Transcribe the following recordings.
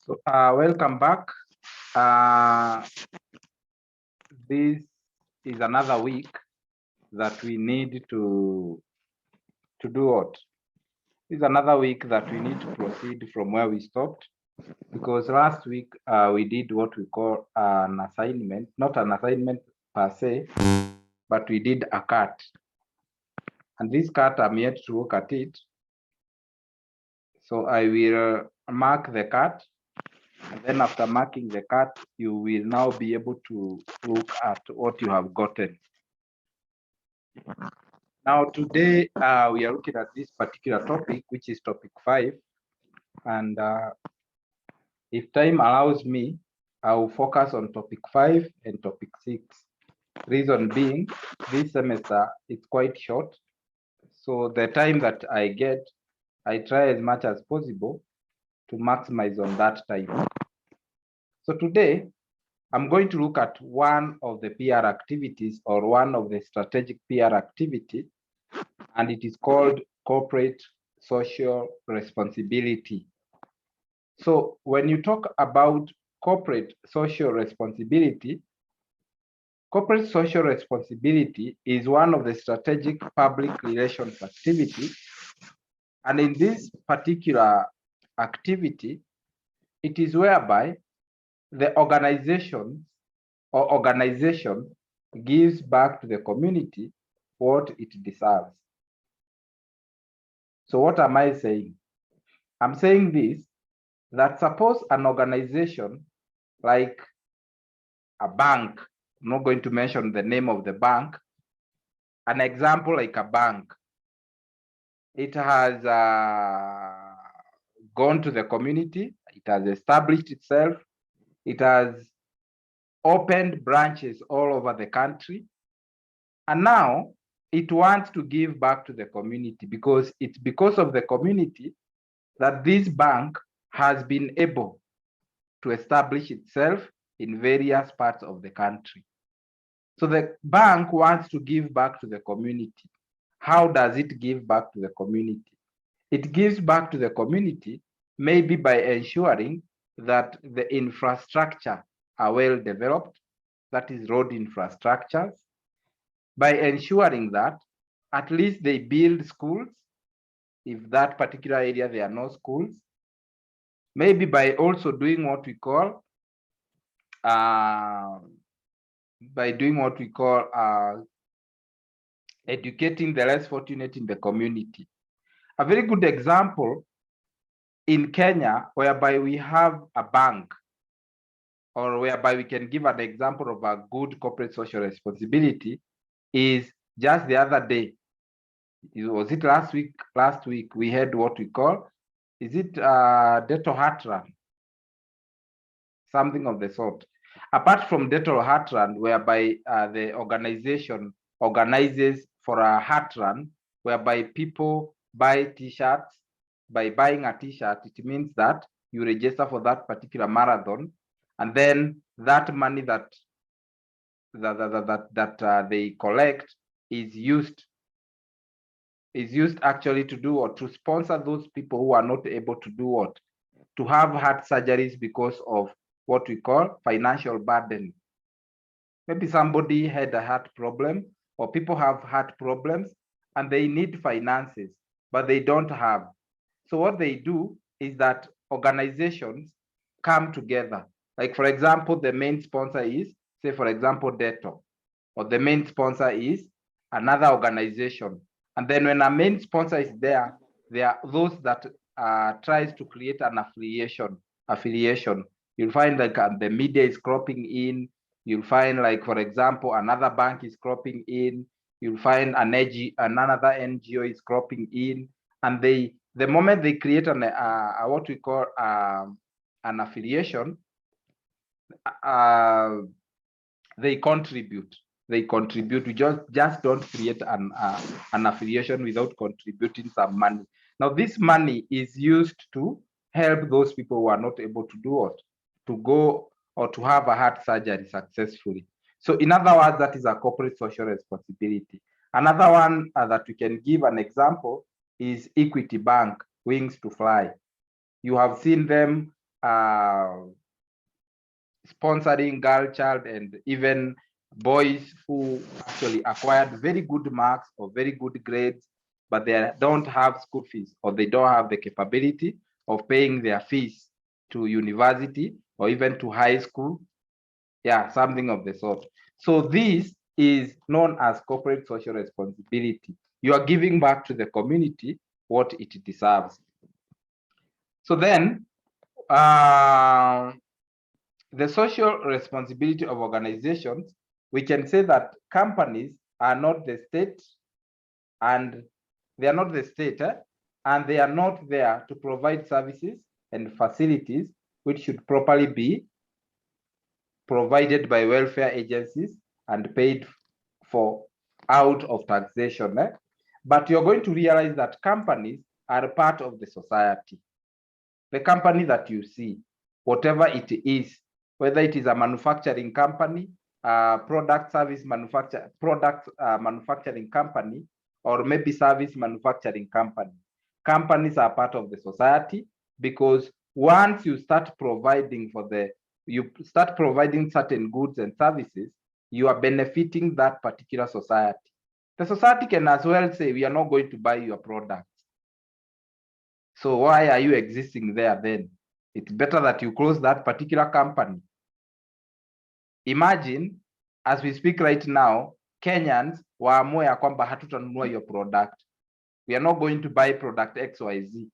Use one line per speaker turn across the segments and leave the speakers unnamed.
So, welcome back. This is another week that we need to do what? This is another week that we need to proceed from where we stopped, because last week we did what we call an assignment, not an assignment per se, but we did a cut. And this cut, I'm yet to look at it. So I will mark the cut. And then after marking the cut, you will now be able to look at what you have gotten. Now, today we are looking at this particular topic, which is topic 5. And if time allows me, I will focus on topic 5 and topic 6. Reason being, this semester it's quite short. So the time that I get, I try as much as possible to maximize on that time. So today, I'm going to look at one of the PR activities, or one of the strategic PR activity, and it is called corporate social responsibility. So when you talk about corporate social responsibility is one of the strategic public relations activity. And in this particular activity, it is whereby the organization gives back to the community what it deserves. So what am I saying? I'm saying this, that suppose an organization like a bank, I'm not going to mention the name of the bank, an example like a bank, it has gone to the community, it has established itself, it has opened branches all over the country, and now it wants to give back to the community, because it's because of the community that this bank has been able to establish itself in various parts of the country. So the bank wants to give back to the community. How does it give back to the community? It gives back to the community maybe by ensuring that the infrastructure are well developed, that is road infrastructures, by ensuring that at least they build schools, if that particular area there are no schools, maybe by also doing what we call educating the less fortunate in the community. A very good example in Kenya, whereby we have a bank, or whereby we can give an example of a good corporate social responsibility, is just the other day. Was it last week? Last week we had what we call, is it Dental Heart Run? Something of the sort. Apart from Dental Heart Run, whereby the organization organizes for a heart run, whereby people buy t-shirts. By buying a t-shirt, it means that you register for that particular marathon, and then that money that they collect is used actually to do, or to sponsor those people who are not able to do what, to have heart surgeries because of what we call financial burden. Maybe somebody had a heart problem, or people have heart problems and they need finances, but they don't have. So what they do is that organizations come together. Like, for example, the main sponsor is, say, for example, Deto, or the main sponsor is another organization. And then when a main sponsor is there are those that tries to create an affiliation. You'll find like the media is cropping in. You'll find, like, for example, another bank is cropping in. You'll find another NGO is cropping in. And the moment they create what we call an affiliation, they contribute. We just don't create an affiliation without contributing some money. Now, this money is used to help those people who are not able to do what, to go or to have a heart surgery successfully. So in other words, that is a corporate social responsibility. Another one that we can give an example is Equity Bank, Wings to Fly. You have seen them sponsoring girl child and even boys who actually acquired very good marks or very good grades, but they don't have school fees, or they don't have the capability of paying their fees to university or even to high school. Yeah, something of the sort. So this is known as corporate social responsibility. You are giving back to the community what it deserves. So then, the social responsibility of organizations, we can say that companies are not the state, and they are not the state, and they are not there to provide services and facilities which should properly be provided by welfare agencies and paid for out of taxation. But you're going to realize that companies are part of the society. The company that you see, whatever it is, whether it is a manufacturing company, product manufacturing company, or maybe service manufacturing company. Companies are part of the society, because once you start providing certain goods and services, you are benefiting that particular society. The society can as well say, we are not going to buy your products. So why are you existing there then? It's better that you close that particular company. Imagine, as we speak right now, Kenyans waamue ya kwamba hatutanunua your product. We are not going to buy product XYZ.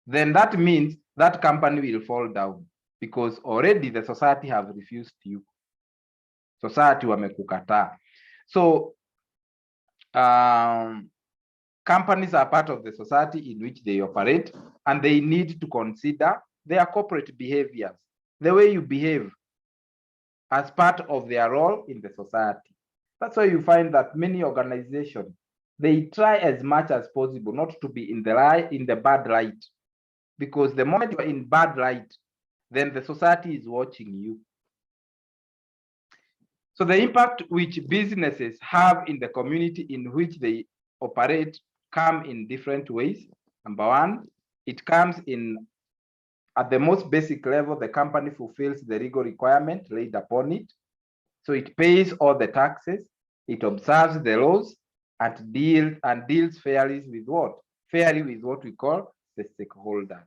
Then that means that company will fall down, because already the society have refused you. Society wamekukataa. So companies are part of the society in which they operate, and they need to consider their corporate behaviors, the way you behave, as part of their role in the society. That's why you find that many organizations, they try as much as possible not to be in the bad light, because the moment you're in bad light, then the society is watching you. So the impact which businesses have in the community in which they operate come in different ways. Number one, it comes in, at the most basic level, the company fulfills the legal requirement laid upon it. So it pays all the taxes, it observes the laws, and deals fairly with what? Fairly with what we call the stakeholders.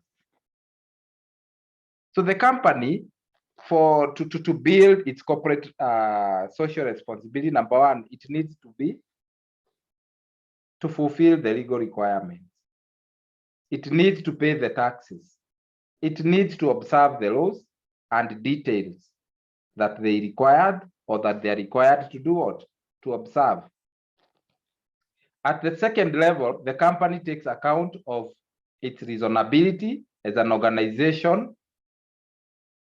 So the company, to build its corporate social responsibility, number one, it needs to fulfill the legal requirements. It needs to pay the taxes. It needs to observe the laws and details that they required, or that they are required to do what? To observe. At the second level, the company takes account of its reasonability as an organization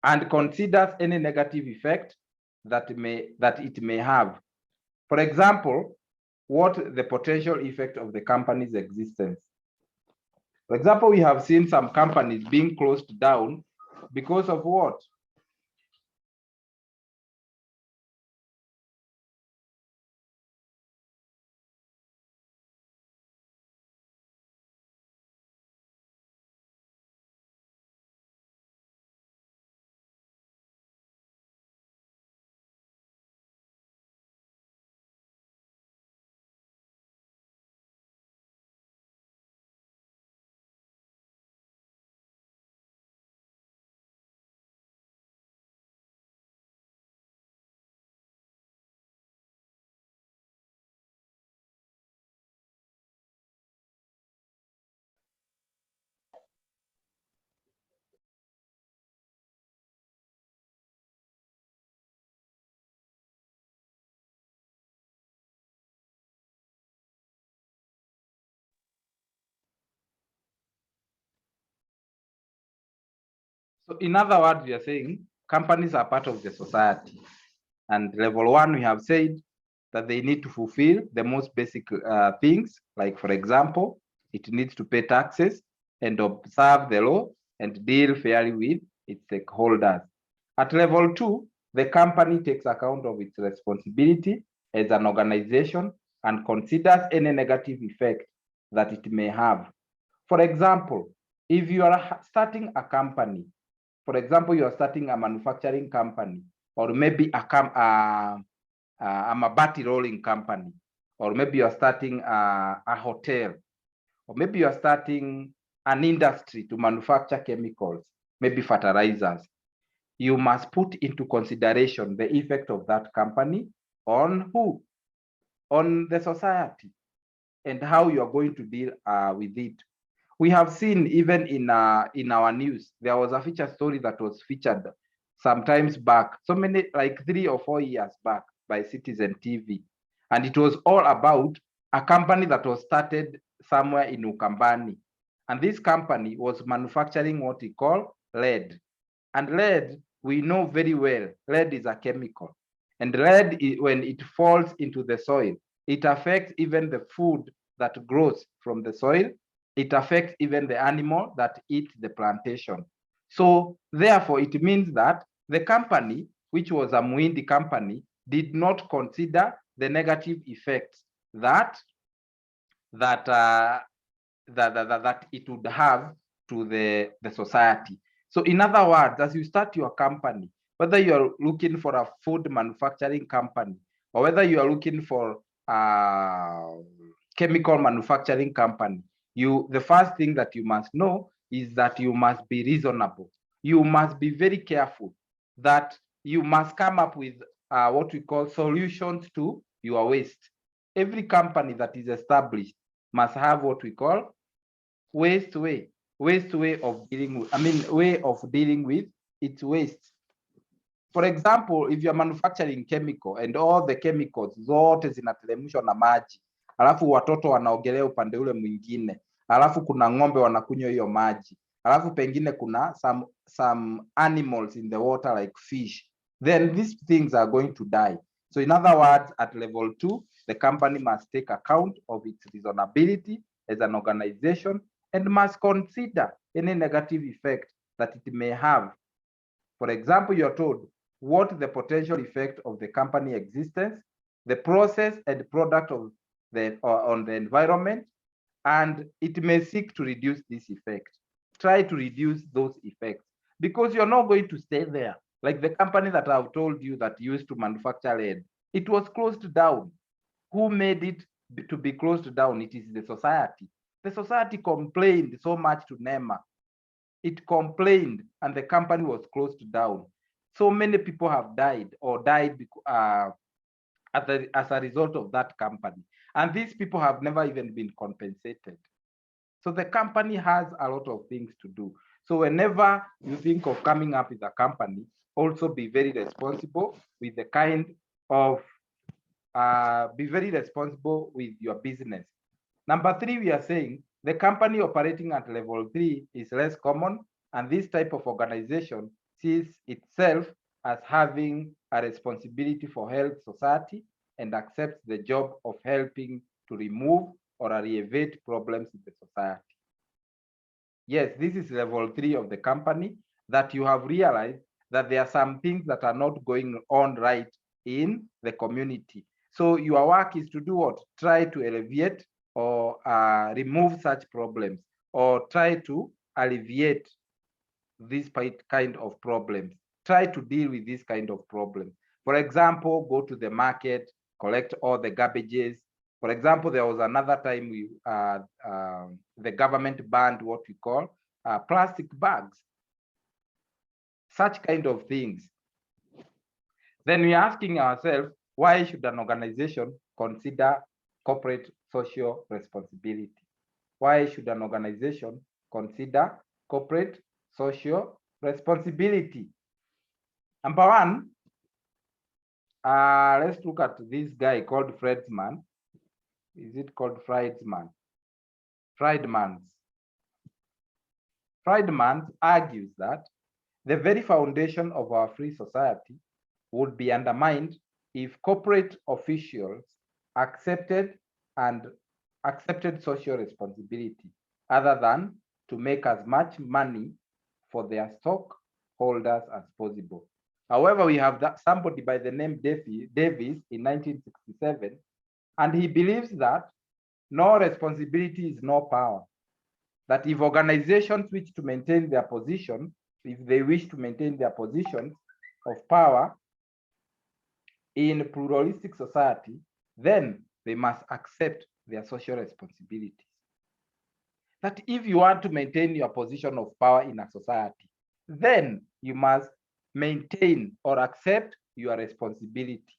and considers any negative effect that it may have. For example, what the potential effect of the company's existence. For example, we have seen some companies being closed down because of what? So in other words, we are saying companies are part of the society. And level one, we have said that they need to fulfill the most basic things, like, for example, it needs to pay taxes and observe the law and deal fairly with its stakeholders. At level two, the company takes account of its responsibility as an organization and considers any negative effect that it may have. For example, if you are starting a company For example, you are starting a manufacturing company, or maybe a mabati rolling company, or maybe you are starting a hotel, or maybe you are starting an industry to manufacture chemicals, maybe fertilizers. You must put into consideration the effect of that company on who? On the society, and how you are going to deal with it. We have seen even in our news, there was a feature story that was featured sometimes back, so many, like 3 or 4 years back, by Citizen TV. And it was all about a company that was started somewhere in Ukambani. And this company was manufacturing what we call lead. And lead, we know very well, lead is a chemical. And lead, when it falls into the soil, it affects even the food that grows from the soil. It affects even the animal that eats the plantation. So therefore, it means that the company, which was a Muindi company, did not consider the negative effects that it would have to the society. So in other words, as you start your company, whether you are looking for a food manufacturing company, or whether you are looking for a chemical manufacturing company, the first thing that you must know is that you must be reasonable. You must be very careful, that you must come up with what we call solutions to your waste. Every company that is established must have what we call waste way of dealing with, way of dealing with its waste. For example, if you're manufacturing chemical and all the chemicals zote zinateremshwa na maji, alafu watoto wanaogelea upande ule mwingine, alafu kuna ng'ombe wanakunywa hiyo maji, alafu pengine kuna some animals in the water like fish, then these things are going to die. So in other words, at level 2, the company must take account of its reasonability as an organization and must consider any negative effect that it may have. For example, you're told what the potential effect of the company existence, the process and product of on the environment, and it may seek to reduce this effect. Try to reduce those effects, because you're not going to stay there. Like the company that I've told you that used to manufacture lead, it was closed down. Who made it to be closed down? It is the society. The society complained so much to NEMA. It complained and the company was closed down. So many people have died or died as a result of that company. And these people have never even been compensated. So the company has a lot of things to do. So whenever you think of coming up with a company, also be very responsible with the kind of, be very responsible with your business. Number 3, we are saying the company operating at level 3 is less common, and this type of organization sees itself as having a responsibility for health society and accepts the job of helping to remove or alleviate problems in the society. Yes, this is level 3 of the company, that you have realized that there are some things that are not going on right in the community. So your work is to do what? Try to alleviate or remove such problems, or try to alleviate this kind of problems. Try to deal with this kind of problems. For example, go to the market, collect all the garbages. For example, there was another time the government banned what we call plastic bags. Such kind of things. Then we're asking ourselves, why should an organization consider corporate social responsibility? Why should an organization consider corporate social responsibility? Number 1, let's look at this guy called Friedman. Is it called Friedman? Friedman argues that the very foundation of our free society would be undermined if corporate officials accepted social responsibility other than to make as much money for their stockholders as possible. However, we have somebody by the name Davis in 1967, and he believes that no responsibility is no power. That if organizations wish to maintain their position if they wish to maintain their positions of power in pluralistic society, then they must accept their social responsibilities. That if you want to maintain your position of power in a society, then you must maintain or accept your responsibility.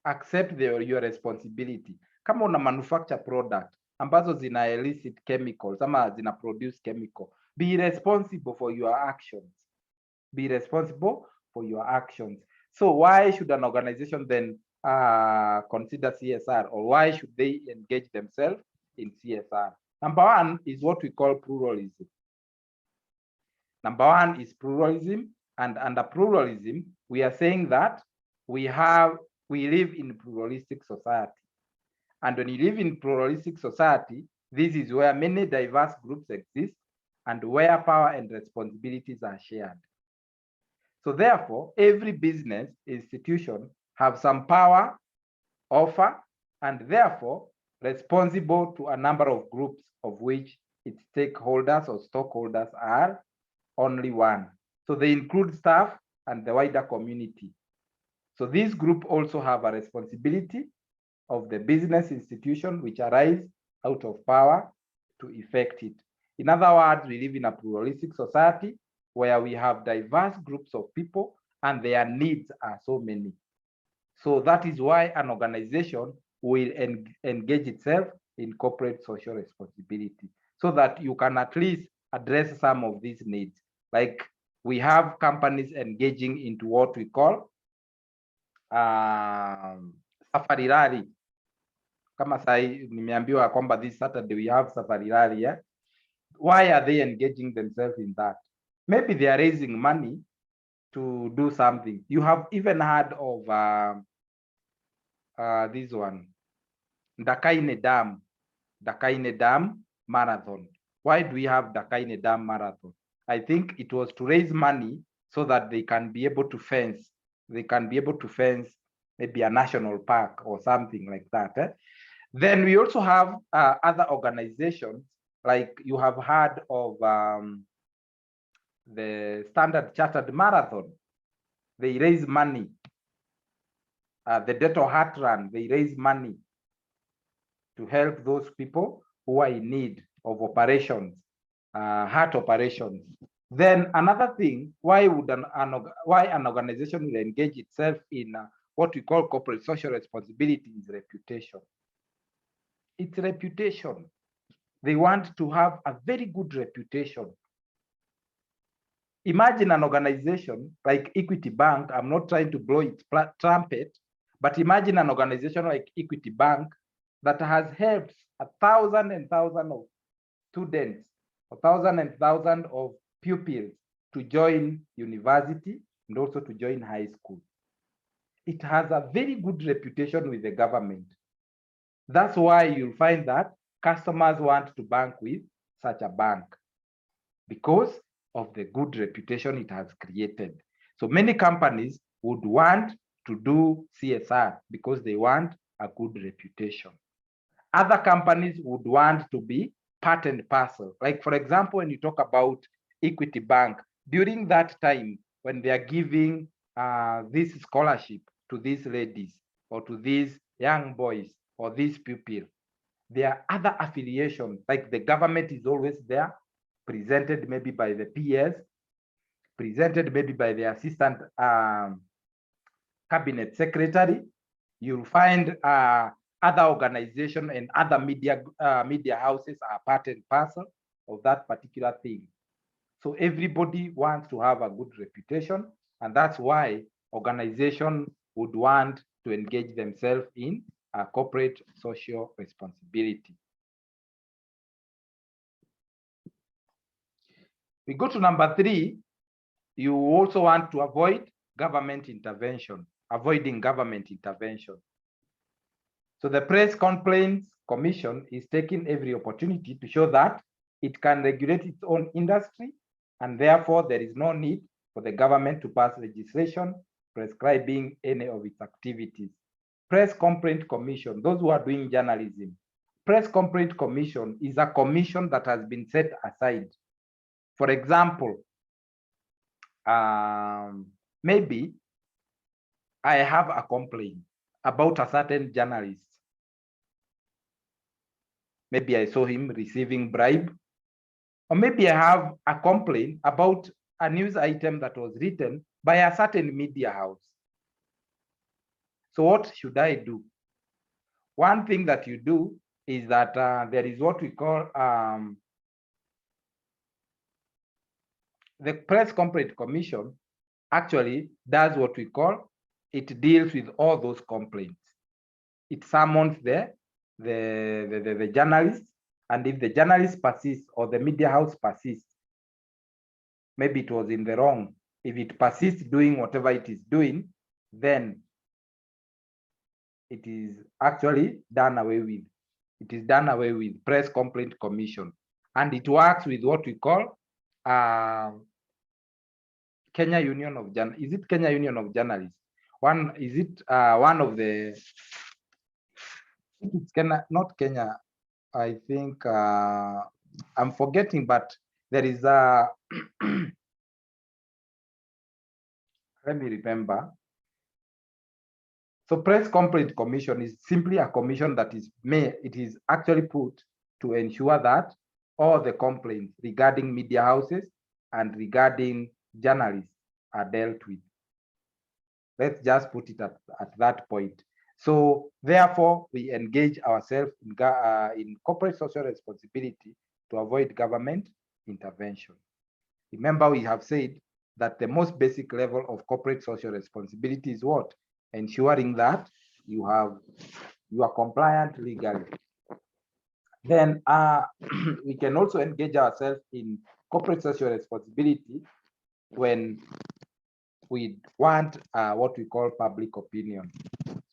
Accept your responsibility. Kama una manufacture product ambazo zina illicit chemicals ama zina produce chemical, be responsible for your actions. Be responsible for your actions. So why should an organization then consider CSR, or why should they engage themselves in CSR? Number one is what we call pluralism. Number one is pluralism, and under pluralism, we are saying that we live in pluralistic society. And when you live in pluralistic society, this is where many diverse groups exist and where power and responsibilities are shared. So therefore, every business institution have some power, offer, and therefore responsible to a number of groups of which its stakeholders or stockholders are only one. So they include staff and the wider community. So this group also have a responsibility of the business institution which arise out of power to effect it. In other words, we live in a pluralistic society where we have diverse groups of people and their needs are so many. So that is why an organization will engage itself in corporate social responsibility, so that you can at least address some of these needs. Like we have companies engaging into what we call safari rally. Kama sai nimeambiwa kwamba this Saturday we have safari rally, yeah? Why are they engaging themselves in that? Maybe they are raising money to do something. You have even heard of this one, Dakaine Dam Marathon. Why do we have Dakaine Dam Marathon? I think it was to raise money so that they can be able to fence. They can be able to fence maybe a national park or something like that. Then we also have other organizations, like you have heard of the Standard Chartered Marathon. They raise money. The Dental Heart Run, they raise money to help those people who are in need of operations, heart operations. Then another thing, why an organization will engage itself in what we call corporate social responsibility is reputation. It's reputation. They want to have a very good reputation. Imagine an organization like Equity Bank. I'm not trying to blow its trumpet, but imagine an organization like Equity Bank that has helped 1,000 and 1,000 of students, 1,000 and 1,000 of pupils to join university and also to join high school. It has a very good reputation with the government. That's why you'll find that customers want to bank with such a bank, because of the good reputation it has created. So many companies would want to do CSR because they want a good reputation. Other companies would want to be part and parcel. Like, for example, when you talk about Equity Bank, during that time when they are giving this scholarship to these ladies or to these young boys or these pupils, there are other affiliations, like the government is always there, presented maybe by the PS, presented maybe by the assistant cabinet secretary. You'll find other organizations and other media houses are part and parcel of that particular thing. So everybody wants to have a good reputation, and that's why organizations would want to engage themselves in corporate social responsibility. We go to number 3. You also want to avoid government intervention, avoiding government intervention. So the Press Complaints Commission is taking every opportunity to show that it can regulate its own industry, and therefore there is no need for the government to pass legislation prescribing any of its activities. Press Complaint Commission, those who are doing journalism, Press Complaint Commission is a commission that has been set aside For example, maybe I have a complaint about a certain journalist. Maybe I saw him receiving bribe, or maybe I have a complaint about a news item that was written by a certain media house. So what should I do? One thing that you do is that there is what we call the Press Complaint Commission actually does what we call, it deals with all those complaints. It summons the journalist, and if the journalist persists or the media house persists, maybe it was in the wrong. If it persists doing whatever it is doing, then it is actually done away with. It is done away with Press Complaint Commission, and it works with what we call Kenya Union of Journalists. Is it Kenya Union of Journalists? One is it one of the? It's Kenya, not Kenya. I think I'm forgetting, but there is a. Let me remember. So Press Complaint Commission is simply a commission that is it is actually put to ensure that all the complaints regarding media houses and regarding journalists are dealt with. Let's just put it at that point. So therefore, we engage ourselves in corporate social responsibility to avoid government intervention. Remember, we have said that the most basic level of corporate social responsibility is what? Ensuring that you are compliant legally. Then we can also engage ourselves in corporate social responsibility when we want what we call public opinion.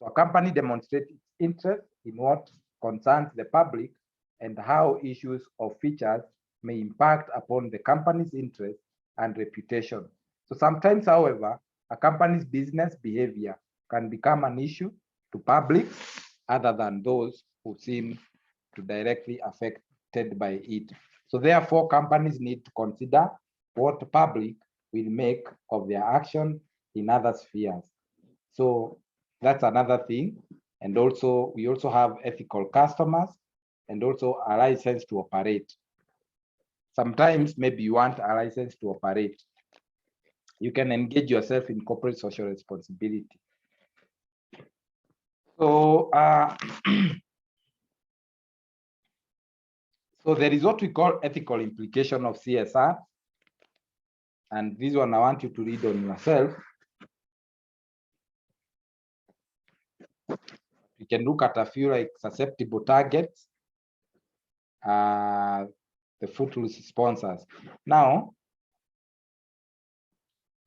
So a company demonstrates its interest in what concerns the public and how issues or features may impact upon the company's interest and reputation. So sometimes, however, a company's business behavior can become an issue to public other than those who seem to directly affected by it. So therefore, companies need to consider what the public will make of their action in other spheres. So that's another thing. And also, we also have ethical customers and also a license to operate. Sometimes maybe you want a license to operate. You can engage yourself in corporate social responsibility. So, so there is what we call ethical implication of CSR. And this one I want you to read on yourself. You can look at a few like susceptible targets, the footloose sponsors. Now,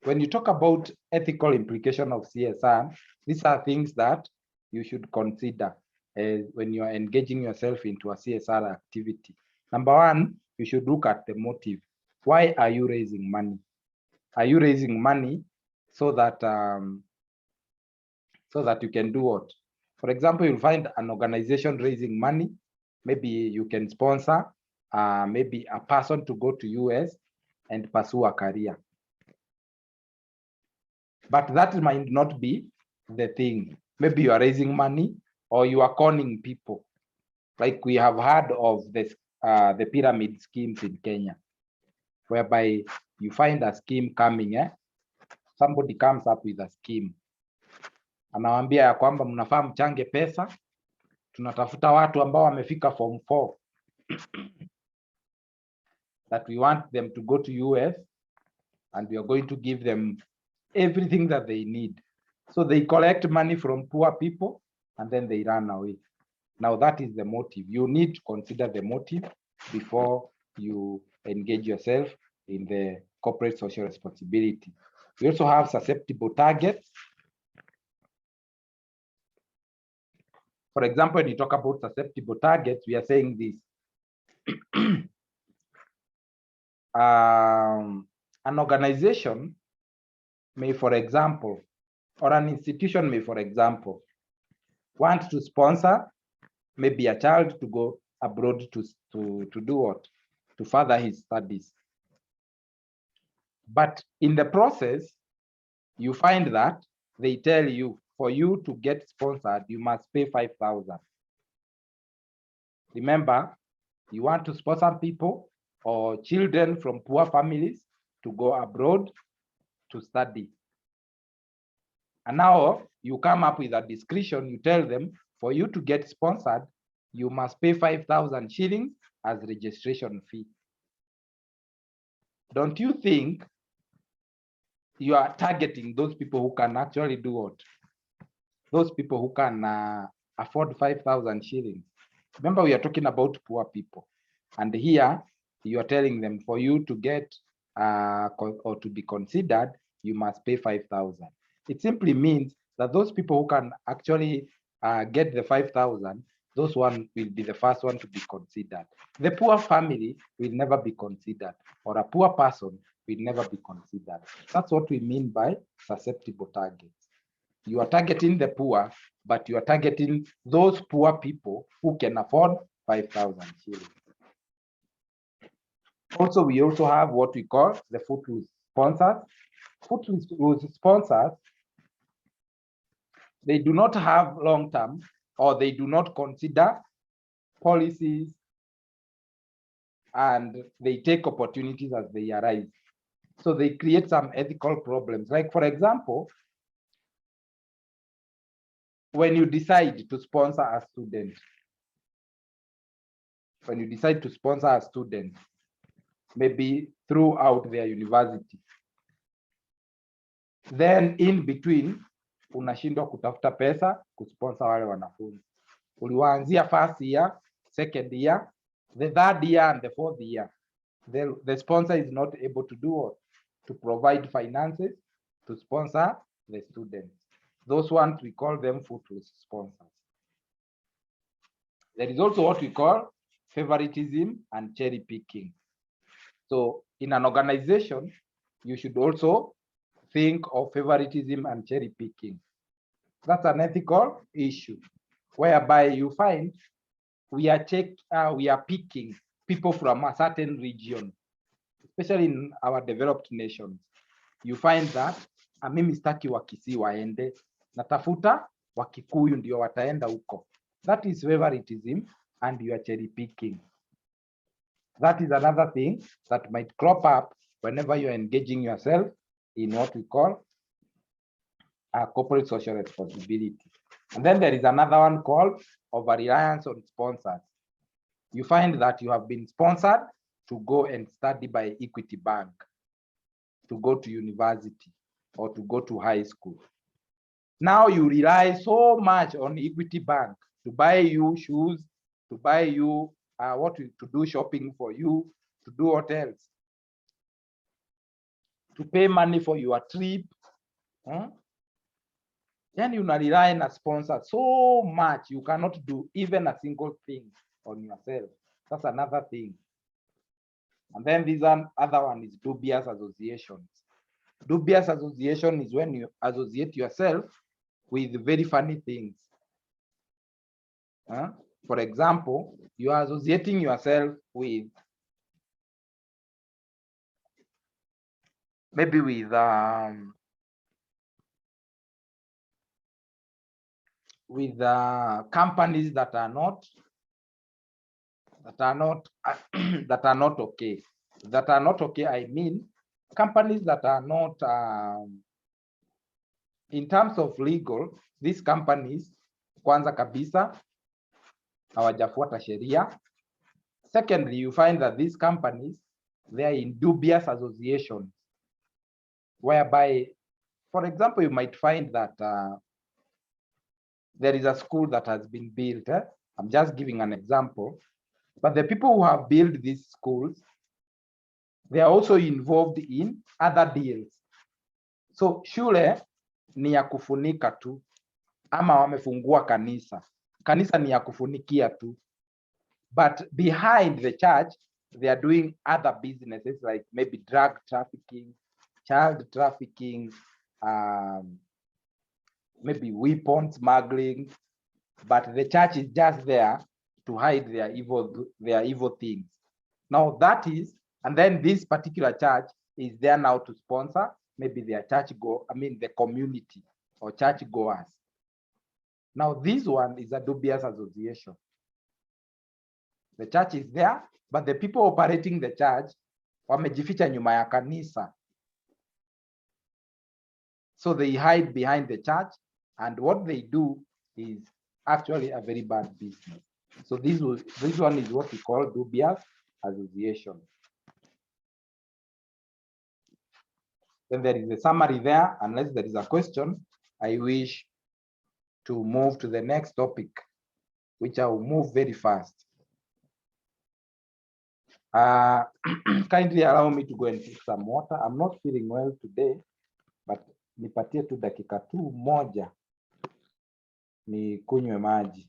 when you talk about ethical implication of CSR, these are things that you should consider when you are engaging yourself into a CSR activity. Number one, you should look at the motive. Why are you raising money? Are you raising money so that you can do what? For example, you'll find an organization raising money. Maybe you can sponsor maybe a person to go to US and pursue a career. But that might not be the thing. Maybe you are raising money or you are conning people. Like we have heard of this, the pyramid schemes in Kenya, whereby you find a scheme coming, somebody comes up with a scheme. Anawaambia ya kwamba mnafaa mchange pesa, tunatafuta watu ambao wamefika form 4 that we want them to go to US and we are going to give them everything that they need. So they collect money from poor people and then they run away. Now that is the motive. You need to consider the motive before you engage yourself in the corporate social responsibility. We also have susceptible targets. For example, when you talk about susceptible targets, we are saying this. An organization may, for example, or an institution may, for example, want to sponsor maybe a child to go abroad to do what? To further his studies. But in the process, you find that they tell you, for you to get sponsored, you must pay 5,000. Remember, you want to sponsor people or children from poor families to go abroad to study. And now you come up with a discretion, you tell them, for you to get sponsored, you must pay 5,000 shillings as registration fee. Don't you think you are targeting those people who can actually do what? Those people who can afford 5,000 shillings. Remember, we are talking about poor people. And here, you are telling them, for you to get or to be considered, you must pay 5,000. It simply means that those people who can actually get the 5,000, those one will be the first one to be considered. The poor family will never be considered, or a poor person will never be considered. That's what we mean by susceptible targets. You are targeting the poor, but you are targeting those poor people who can afford 5,000 shillings. Also, we also have what we call the footloose sponsors. Footloose sponsors, they do not have long-term, or they do not consider policies, and they take opportunities as they arise. So they create some ethical problems. Like, for example, when you decide to sponsor a student, maybe throughout their university, then in between unashindwa kutafuta pesa kusponsor wale wanafunzi. Uliwaanzia first year, second year, the third year and the fourth year. The sponsor is not able to do what? To provide finances to sponsor the students. Those ones, we call them footloose sponsors. There is also what we call favoritism and cherry picking. So in an organization, you should also think of favoritism and cherry picking. That's an ethical issue, whereby you find we are picking people from a certain region, especially in our developed nations. You find that mimi sitaki Wakisii waende, natafuta Wakikuyu ndio wataenda huko. That is favoritism and you are cherry picking. That is another thing that might crop up whenever you're engaging yourself in what we call a corporate social responsibility. And then there is another one called over-reliance on sponsors. You find that you have been sponsored to go and study by Equity Bank, to go to university, or to go to high school. Now you rely so much on Equity Bank to buy you shoes, to buy you to do shopping for you, to do what else? To pay money for your trip. Then you rely on a sponsor so much, you cannot do even a single thing on yourself. That's another thing. And then this other one is dubious associations. Dubious association is when you associate yourself with very funny things. For example, you are associating yourself with maybe with companies that are not okay. That are not okay, I mean companies that are not in terms of legal. These companies, kwanza kabisa, hawajafuata sheria. Secondly, you find that these companies, they are in dubious associations, whereby, for example, you might find that there is a school that has been built. I'm just giving an example. But the people who have built these schools, they are also involved in other deals. So shule ni ya kufunika tu, ama wamefungua kanisa. Kanisa ni ya kufunikia tu. But behind the church, they are doing other businesses like maybe drug trafficking, child trafficking, maybe weapon smuggling. But the church is just there to hide their evil things. Now that is, and then this particular church is there now to sponsor maybe their the community or church goers. Now this one is a dubious association. The church is there, but the people operating the church wamejificha nyuma ya kanisa. So they hide behind the church, and what they do is actually a very bad business. So this one is what we call dubious association. Then there is a summary there. Unless there is a question, I wish to move to the next topic, which I will move very fast. Kindly allow me to go and take some water. I'm not feeling well today, but nipatie tu dakika tu moja ni kunywe maji.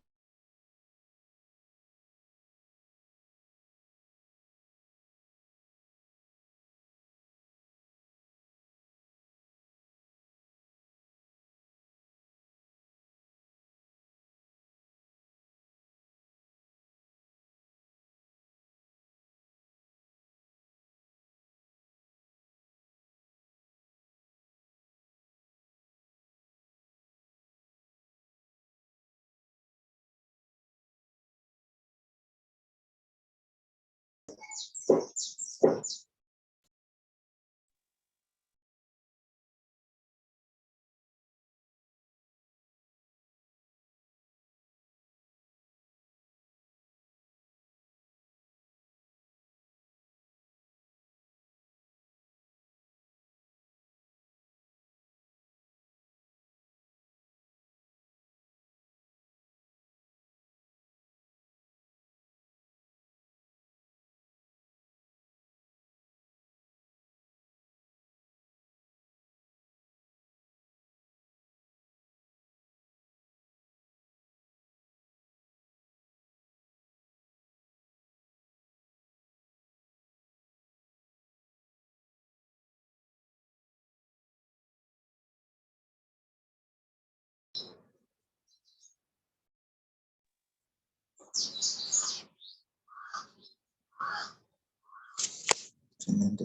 And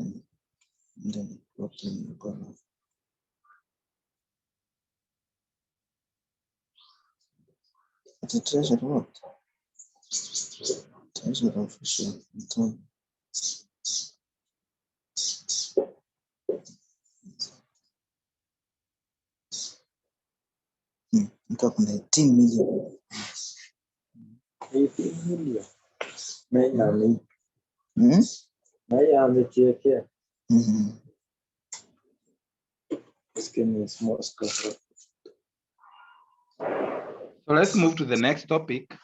then open the the treasure what? Treasure official. Iko 19 million.
18 million. Maybe amejiwekea.
So let's move to the next topic.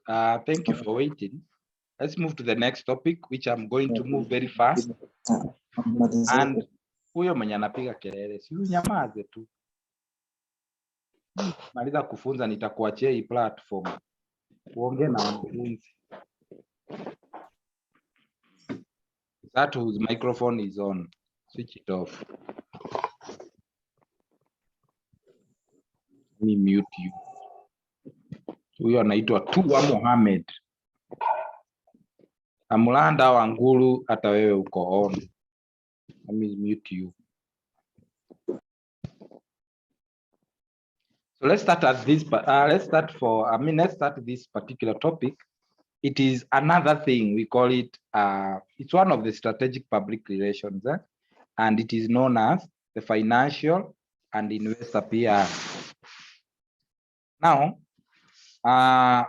Thank you for waiting. Let's move to the next topic, which I'm going to move very fast. And huyo mwenye anapiga kelele, si unyamaze tu. Maliza kufunza, nitakuachia hii platform uongee na wanafunzi. That whose microphone is on, switch it off. Let me mute you. Huyo anaitwa Tua Mohamed. Amulanda Wangulu, hata wewe uko on. Let me mute you. So let's start at this. Let's start this particular topic. It is another thing, we call it. It's one of the strategic public relations, and it is known as the financial and investor PR. Now,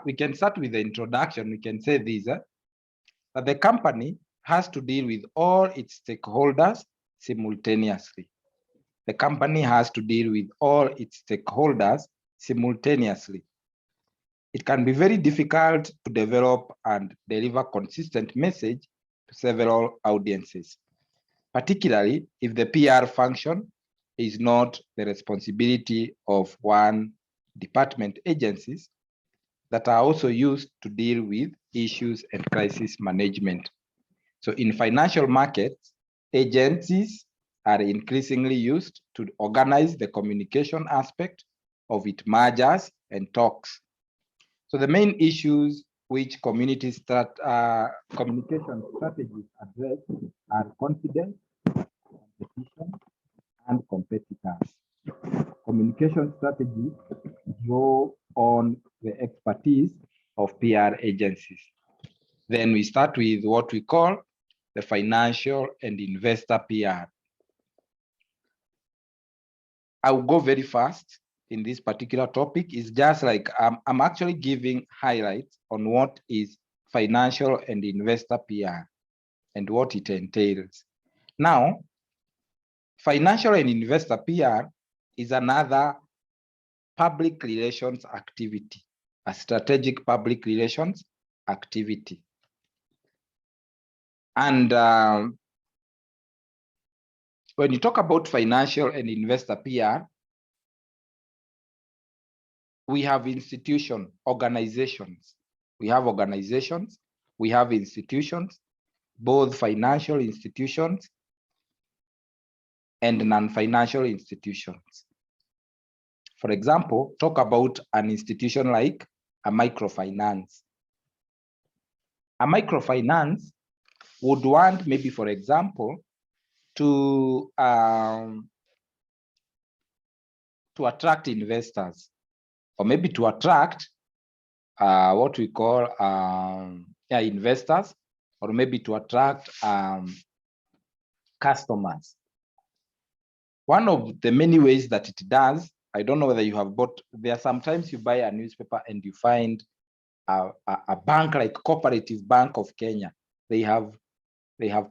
we can start with the introduction. We can say this: that the company has to deal with all its stakeholders simultaneously. The company has to deal with all its stakeholders simultaneously. It can be very difficult to develop and deliver consistent message to several audiences, particularly if the PR function is not the responsibility of one department agencies that are also used to deal with issues and crisis management. So in financial markets, agencies are increasingly used to organize the communication aspect of its mergers and talks. So the main issues which communication strategies address are confidence, competition and competitors. Communication strategies draw on the expertise of PR agencies. Then we start with what we call the financial and investor PR. I will go very fast in this particular topic. It's just like I'm actually giving highlights on what is financial and investor PR and what it entails. Now, financial and investor PR is another public relations activity, a strategic public relations activity. And when you talk about financial and investor PR, we have institutions, organizations. We have organizations, we have institutions, both financial institutions and non-financial institutions. For example, talk about an institution like a microfinance. A microfinance would want, maybe for example, to attract investors, or maybe to attract what we call investors, or maybe to attract customers. One of the many ways that it does, I don't know whether you have bought, there are sometimes you buy a newspaper and you find a bank like Cooperative Bank of Kenya. They have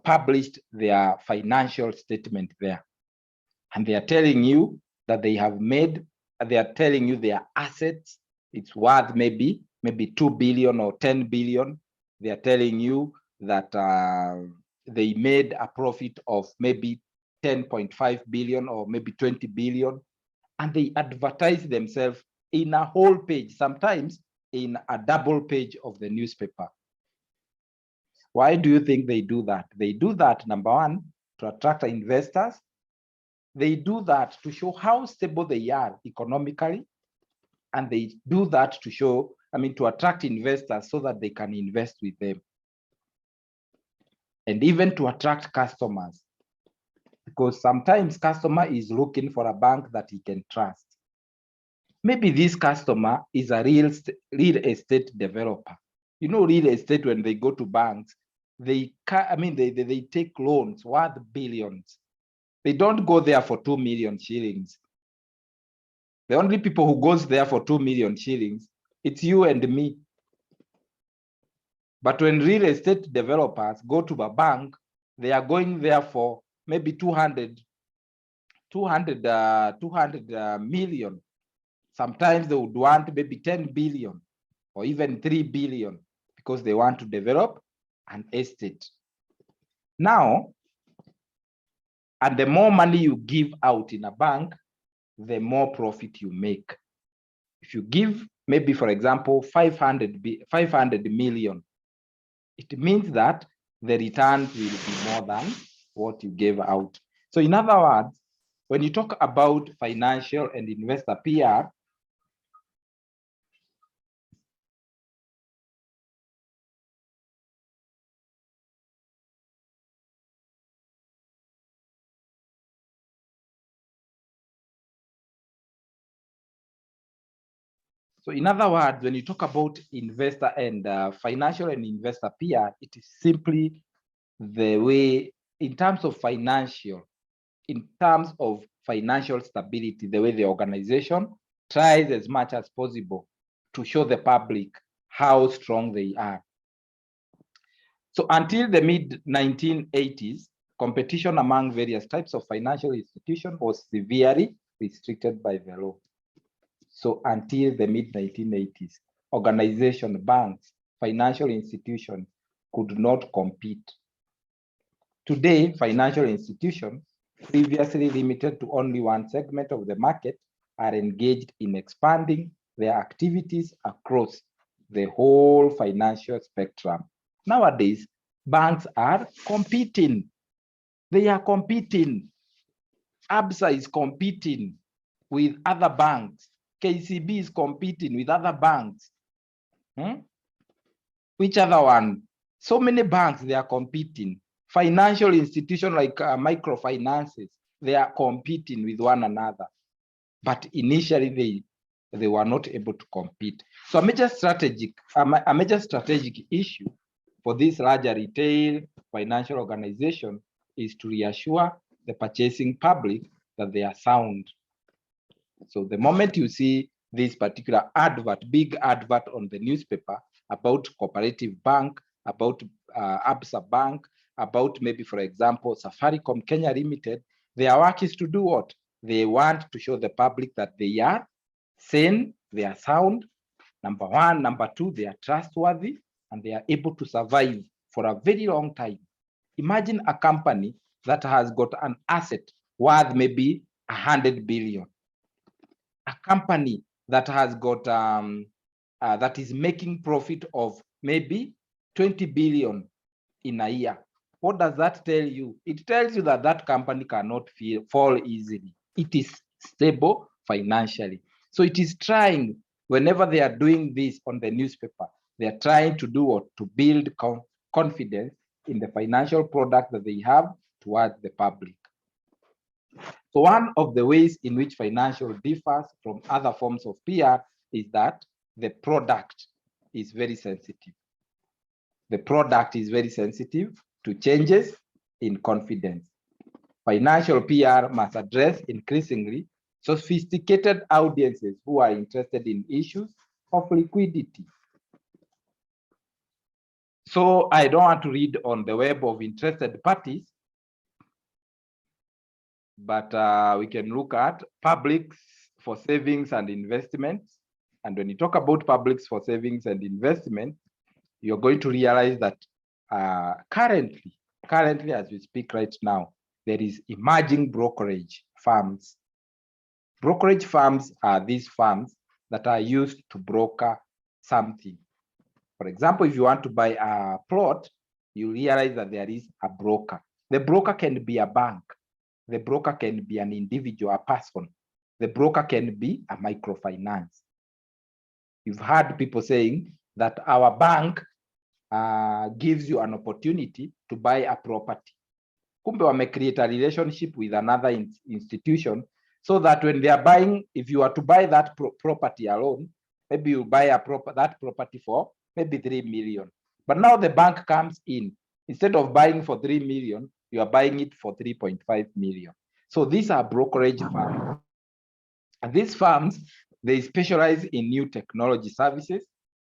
published their financial statement there. And they are telling you that they have made, they are telling you their assets, it's worth maybe 2 billion or 10 billion. They are telling you that they made a profit of maybe 10.5 billion or maybe 20 billion. And they advertise themselves in a whole page, sometimes in a double page of the newspaper. Why do you think they do that? They do that, number one, to attract investors. They do that to show how stable they are economically. And they do that to show, to attract investors so that they can invest with them. And even to attract customers. Because sometimes customer is looking for a bank that he can trust. Maybe this customer is a real estate developer. You know, real estate, when they go to banks, they take loans worth billions. They don't go there for 2 million shillings. The only people who goes there for 2 million shillings, it's you and me. But when real estate developers go to a bank, they are going there for maybe 200 million. Sometimes they would want maybe 10 billion or even 3 billion because they want to develop an estate. Now, and the more money you give out in a bank, the more profit you make. If you give maybe, for example, 500 million, it means that the returns will be more than what you gave out. So in other words, when you talk about financial and investor PR, so in other words, when you talk about investor and financial and investor PR, it is simply the way, in terms of financial stability, the way the organization tries as much as possible to show the public how strong they are. So until the mid-1980s, competition among various types of financial institutions was severely restricted by the law. So until the mid-1980s, organizations, banks, financial institutions could not compete. Today, financial institutions, previously limited to only one segment of the market, are engaged in expanding their activities across the whole financial spectrum. Nowadays, banks are competing. They are competing. ABSA is competing with other banks. KCB is competing with other banks. Which other one? So many banks, they are competing. Financial institutions like microfinances, they are competing with one another, but initially they were not able to compete. So a major strategic issue for this larger retail financial organization is to reassure the purchasing public that they are sound. So the moment you see this particular advert, big advert on the newspaper about Cooperative Bank, about Absa Bank, about maybe, for example, Safaricom Kenya Limited, their work is to do what? They want to show the public that they are sane, they are sound, number one. Number two, they are trustworthy, and they are able to survive for a very long time. Imagine a company that has got an asset worth maybe 100 billion. A company that has got that is making profit of maybe 20 billion in a year. What does that tell you? It tells you that that company cannot fall easily. It is stable financially. So it is trying, whenever they are doing this on the newspaper, they are trying to do what? To build confidence in the financial product that they have towards the public. So one of the ways in which financial differs from other forms of PR is that the product is very sensitive. The product is very sensitive to changes in confidence. Financial PR must address increasingly sophisticated audiences who are interested in issues of liquidity. So I don't want to read on the web of interested parties, but we can look at publics for savings and investments. And when you talk about publics for savings and investment, you're going to realize that currently, as we speak right now, there is emerging brokerage firms. Brokerage firms are these firms that are used to broker something. For example, if you want to buy a plot, you realize that there is a broker. The broker can be a bank. The broker can be an individual, a person. The broker can be a microfinance. You've heard people saying that our bank gives you an opportunity to buy a property. Kumbe wame create a relationship with another institution so that when they are buying, if you are to buy that property alone, maybe you buy that property for maybe 3 million. But now the bank comes in. Instead of buying for 3 million, you are buying it for 3.5 million. So these are brokerage firms. And these firms, they specialize in new technology services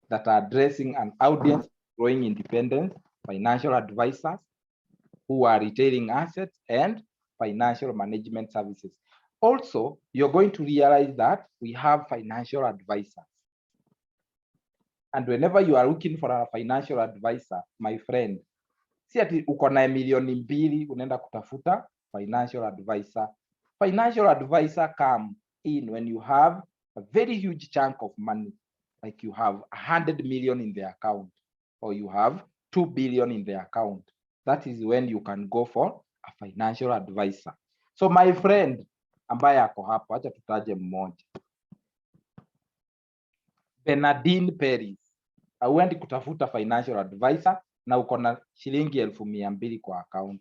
that are addressing an audience growing independent, financial advisors who are retailing assets, and financial management services. Also, you're going to realize that we have financial advisors. And whenever you are looking for a financial advisor, my friend, si ati uko na milioni mbili unaenda kutafuta financial advisor. Financial advisor come in when you have a very huge chunk of money, like you have 100 million in the account, or you have 2 billion in the account. That is when you can go for a financial advisor. So my friend ambaye ako hapo, acha tutaje mmoja, Bernardine Perez, auendi kutafuta financial advisor na uko na shilingi 200,000 kwa account.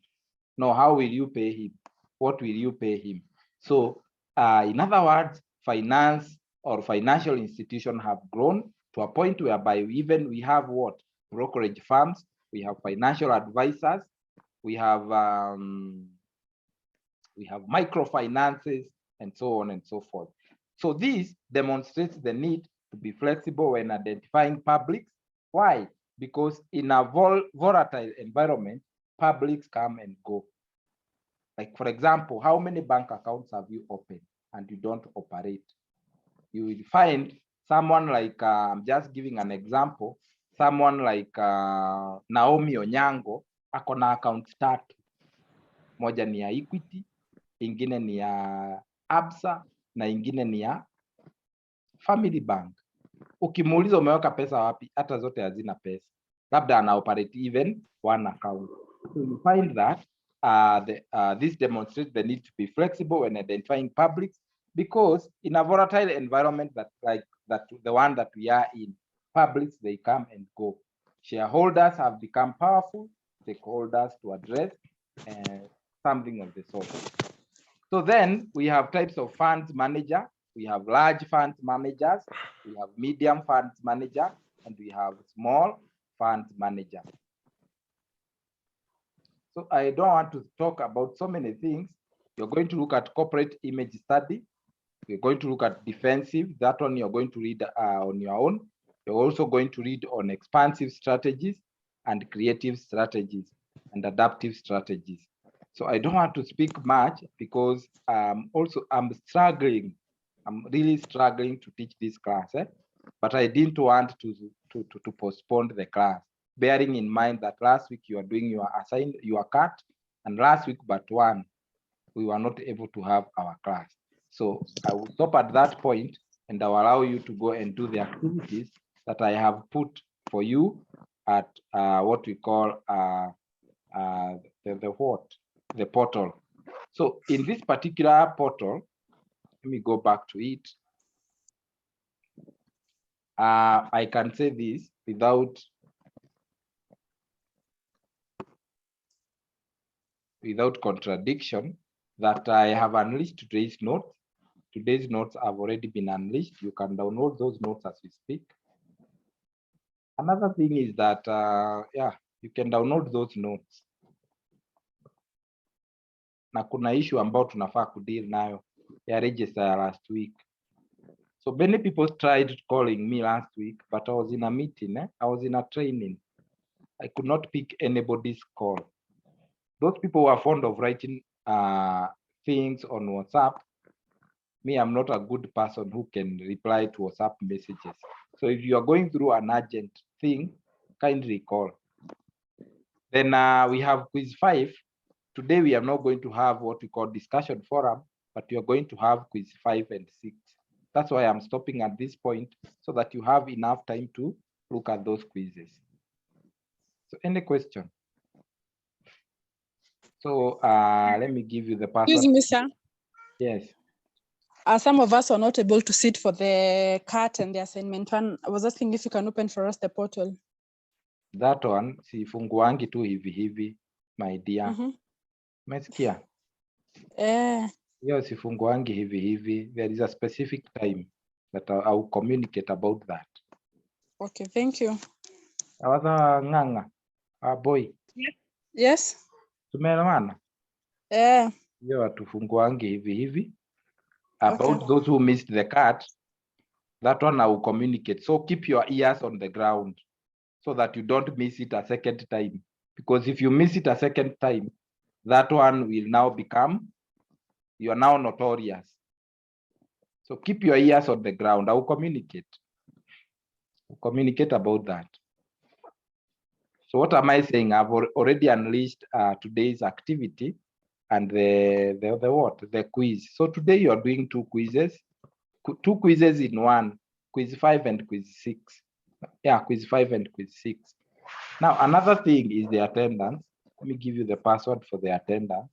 No, how will you pay him? What will you pay him? So in other words, finance or financial institutions have grown to a point whereby even we have what? Brokerage firms, we have financial advisors, we have microfinances, and so on and so forth. So this demonstrates the need to be flexible when identifying publics. Why? Because in a volatile environment, publics come and go. Like, for example, how many bank accounts have you opened and you don't operate? You will find someone like, I'm just giving an example, someone like Naomi Onyango, ako na account 3. Moja ni ya Equity, ingine ni ya Absa, na ingine ni ya Family Bank. Ukimuuliza umeweka pesa wapi, hata zote hazina pesa. Labda ana operate even one account. So you find that this demonstrates the need to be flexible when identifying publics, because in a volatile environment the one that we are in, publics, they come and go. Shareholders have become powerful. stakeholders to address something of the sort. So then we have types of funds manager. We have large funds managers, we have medium funds manager, and we have small funds manager. So I don't want to talk about so many things. You're going to look at corporate image study. We're going to look at defensive. That one you're going to read on your own. You're also going to read on expansive strategies and creative strategies and adaptive strategies. So I don't want to speak much because also I'm struggling. I'm really struggling to teach this class, but I didn't want to postpone the class, bearing in mind that last week you are doing your cut, and last week but one, we were not able to have our class. So I will stop at that point and I'll allow you to go and do the activities that I have put for you at what we call the portal. So in this particular portal, let me go back to it. I can say this without contradiction, that I have unleashed today's notes. Today's notes have already been unleashed. You can download those notes as we speak. Another thing is that, yeah, you can download those notes. Na kuna issue ambao tunafaa kudeal nayo ya register ya last week. So many people tried calling me last week, but I was in a meeting, I was in a training. I could not pick anybody's call. Those people were fond of writing things on WhatsApp. Me, I'm not a good person who can reply to WhatsApp messages. So if you are going through an urgent thing, kindly call. Then we have quiz 5. Today we are not going to have what we call discussion forum, but we are going to have quiz 5 and 6. That's why I'm stopping at this point, so that you have enough time to look at those quizzes. So any question? So let me give you the password.
Excuse me, sir.
Yes.
Some of us are not able to sit for the CAT and the assignment one. I was asking if you can open for us the portal.
That one, sifunguangi tu hivi hivi, my dear. Umesikia? Hiyo sifunguangi hivi hivi. There is a specific time that I will communicate about that.
Okay, thank you.
Awadha nganga, boy.
Yes.
Tumeelewana? Hiyo hatufunguangi hivi hivi. About those who missed the cut, that one I will communicate. So keep your ears on the ground so that you don't miss it a second time. Because if you miss it a second time, that one will now become, you are now notorious. So keep your ears on the ground. I will communicate. I'll communicate about that. So what am I saying? I've already unleashed today's activity and the quiz. So today you are doing 2 quizzes, 2 quizzes in one, quiz 5 and quiz 6. Yeah, quiz 5 and quiz 6. Now, another thing is the attendance. Let me give you the password for the attendance.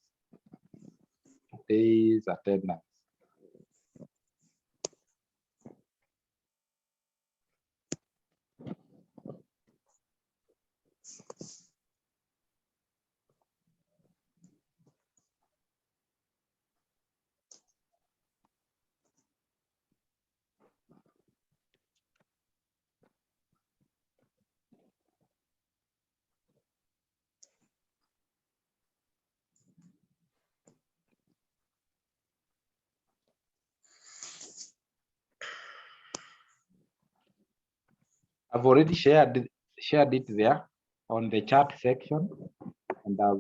Today's attendance. I've already shared it there on the chat section, and I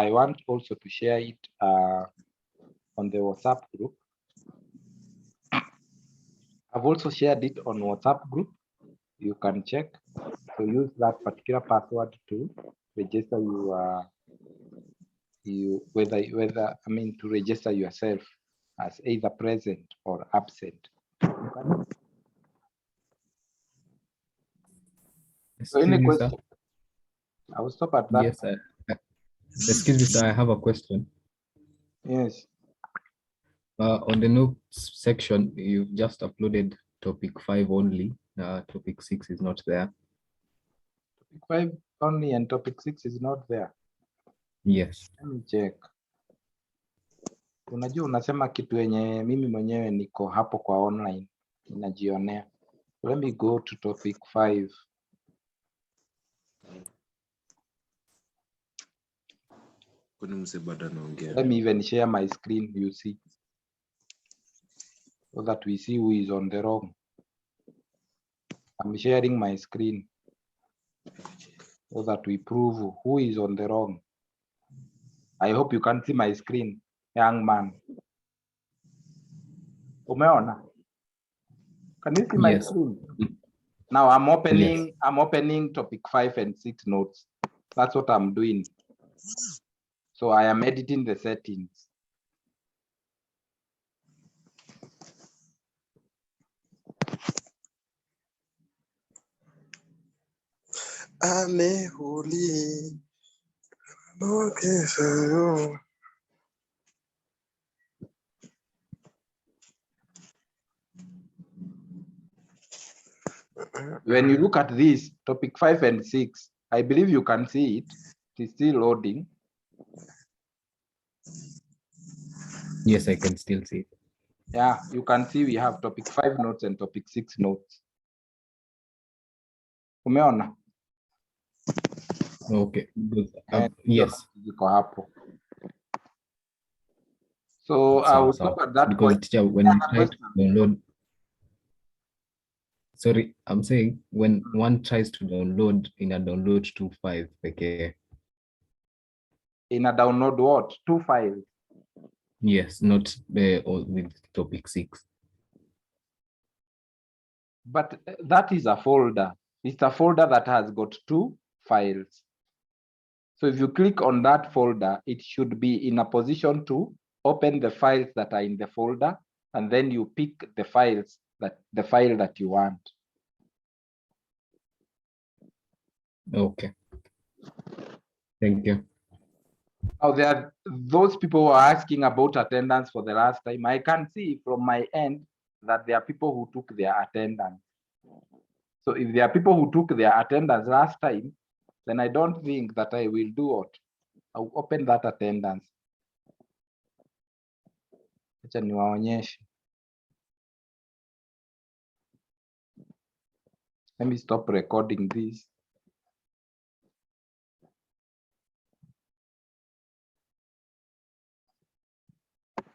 want also to share it on the WhatsApp group. I've also shared it on WhatsApp group. You can check. So use that particular password to register to register yourself as either present or absent. So any question? I will stop at that.
Yes, excuse me, sir. I have a question.
Yes.
On the notes section, you've just uploaded topic 5 only. Topic 6 is not there.
Topic 5 only and topic 6 is not there.
Yes.
Let me check. Unajua unasema kitu yenye mimi mwenyewe niko hapo kwa online ninajionea. Let me go to topic 5.
Kwani mse bado anaongea?
Let me even share my screen, you see, so that we see who is on the wrong. I'm sharing my screen so that we prove who is on the wrong. I hope you can see my screen, young man. Umeona? Can you see my
Yes.
screen? Now I'm opening topic 5 and 6 notes. That's what I'm doing. So I am editing the settings.
Amehuli. Okay, so
When you look at this, topic 5 and 6, I believe you can see it. It is still loading.
Yes, I can still see it.
Yeah, you can see we have topic 5 notes and topic 6 notes. Umeona?
Okay, good.
And
Yes.
ziko hapo. So I
Sawa,
will
sawa.
stop at that
Because
point.
teacher, when you try to download, sorry, I'm saying when one tries to download in a download 2.5, okay.
In a download what? 2 files.
Yes, not with topic 6.
But that is a folder. It's a folder that has got 2 files. So if you click on that folder, it should be in a position to open the files that are in the folder, and then you pick the file that you want.
Okay. Thank you.
Now there are those people who are asking about attendance for the last time. I can see from my end that there are people who took their attendance. So if there are people who took their attendance last time, then I don't think that I will do what? I'll open that attendance. Acha niwaonyeshe. Let me stop recording this.